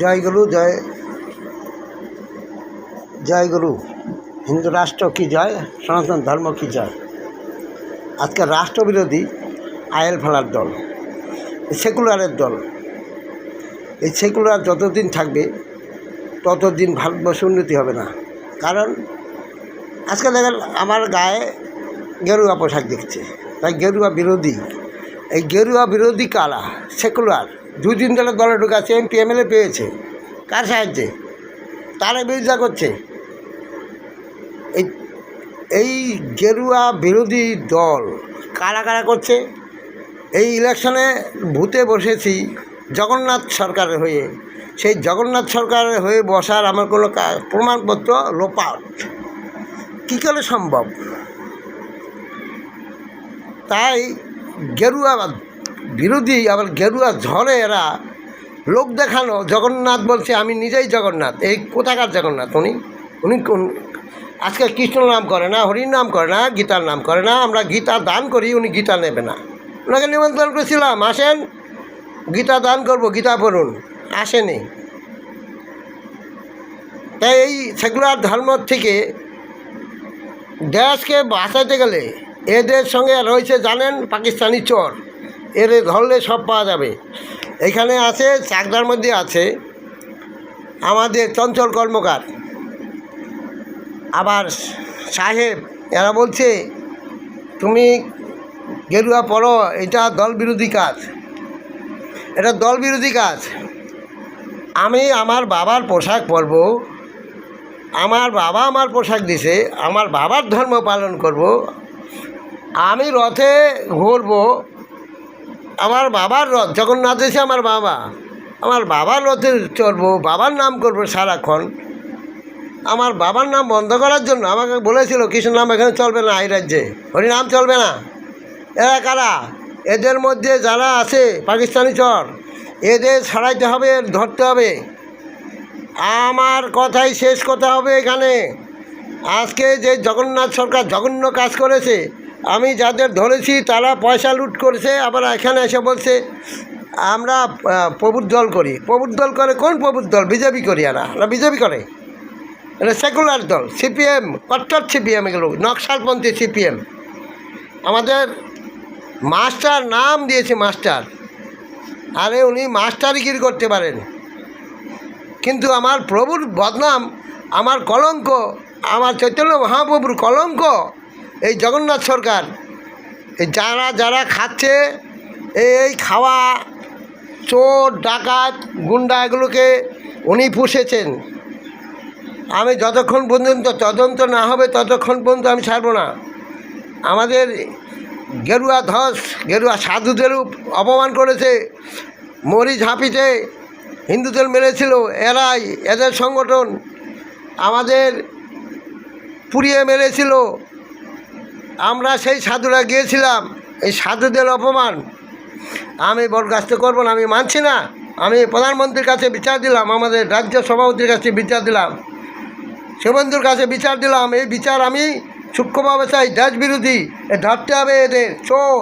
জয় গুরু, জয় জয় গুরু। হিন্দু রাষ্ট্র কি জয়, সনাতন ধর্ম কি জয়। আজকে রাষ্ট্রবিরোধী আইএল ফেলার দল, সেকুলারের দল। এই সেকুলার যতদিন থাকবে ততদিন ভারতবর্ষ উন্নতি হবে না। কারণ আজকে দেখেন আমার গায়ে গেরুয়া পোশাক দেখছে, তাই গেরুয়া বিরোধী। এই গেরুয়া বিরোধী কারা? সেকুলার। 2-3 দলের দলে ঢুকাচ্ছে, এমপি এমএলএ পেয়েছে। কার সাহায্যে? তারা বিরোধিতা করছে। এই গেরুয়া বিরোধী দল কারা কারা করছে? এই ইলেকশনে ভূতে বসেছি জগন্নাথ সরকারের হয়ে। সেই জগন্নাথ সরকারের হয়ে বসার আমার কোনো প্রমাণপত্র লোপাট কী করে সম্ভব? তাই গেরুয়া বিরোধী আবার গেরুয়া ঝড়ে এরা লোক দেখানো জগন্নাথ বলছে আমি নিজেই জগন্নাথ। এই কোথাকার জগন্নাথ? উনি কোন? আজকে কৃষ্ণ নাম করে না, হরির নাম করে না, গীতার নাম করে না। আমরা গীতা দান করি, উনি গীতা নেবে না। ওনাকে নিমন্ত্রণ করেছিলাম, আসেন গীতা দান করব, গীতা পড়ুন, আসেনি। তাই এই সেকুলার ধর্ম থেকে দেশকে বাঁচাতে গেলে এদের সঙ্গে রয়েছে জানেন পাকিস্তানি চোর। এর ধরলে সব পাওয়া যাবে। এখানে আছে চাকদার মধ্যে আছে আমাদের চঞ্চল কর্মকার, আবার সাহেব। এরা বলছে তুমি গেরুয়া পড়ো, এটা দল বিরোধী কাজ, এটা দল বিরোধী কাজ। আমি আমার বাবার পোশাক পরব, আমার বাবা আমার পোশাক দিছে, আমার বাবার ধর্ম পালন করব, আমি রথে ঘুরবো, আমার বাবার রথ জগন্নাথ এসে আমার বাবার রথে চড়বো, বাবার নাম করবো সারাক্ষণ। আমার বাবার নাম বন্ধ করার জন্য আমাকে বলেছিল কৃষ্ণ নাম এখানে চলবে না, এই রাজ্যে হরিনাম চলবে না। এরা কারা? এদের মধ্যে যারা আছে পাকিস্তানি চর, এদের ছাড়াইতে হবে, ধরতে হবে। আমার কথাই শেষ কথা হবে এখানে। আজকে যে জগন্নাথ সরকার জঘন্য কাজ করেছে, আমি যাদের ধরেছি তারা পয়সা লুট করেছে। আবার এখানে এসে বলছে আমরা প্রভুর দল করি। প্রভুর দল করে কোন প্রভুর দল? বিজেপি করি। আমরা বিজেপি করে, এটা সেকুলার দল, সিপিএম, কট্টর সিপিএম, এগুলো নকশালপন্থী সিপিএম। আমাদের মাস্টার নাম দিয়েছে মাস্টার। আরে উনি মাস্টারিগিরি করতে পারেন, কিন্তু আমার প্রভুর বদনাম, আমার কলঙ্ক, আমার চৈতন্য মহাপ্রভুর কলঙ্ক এই জগন্নাথ সরকার। এই যারা খাচ্ছে, এই খাওয়া চোর ডাকাত গুন্ডা এগুলোকে উনি পুষেছেন। আমি যতক্ষণ পর্যন্ত তদন্ত না হবে ততক্ষণ পর্যন্ত আমি ছাড়ব না। আমাদের গেরুয়া ধস, গেরুয়া সাধুদেরও অপমান করেছে, মরিচ হাঁপিতে হিন্দুদের মেরেছিল এরাই, এদের সংগঠন। আমাদের পুড়িয়ে মেরেছিল, আমরা সেই সাধুরা গিয়েছিলাম। এই সাধুদের অপমান আমি বরদাস্ত করব না, আমি মানছি না। আমি প্রধানমন্ত্রীর কাছে বিচার দিলাম, আমাদের রাজ্য সভাপতির কাছে বিচার দিলাম, শুভেন্দুর কাছে বিচার দিলাম। এই বিচার আমি সূক্ষ্মভাবে চাই, দেশ বিরোধী, ধরতে হবে এদের চোর।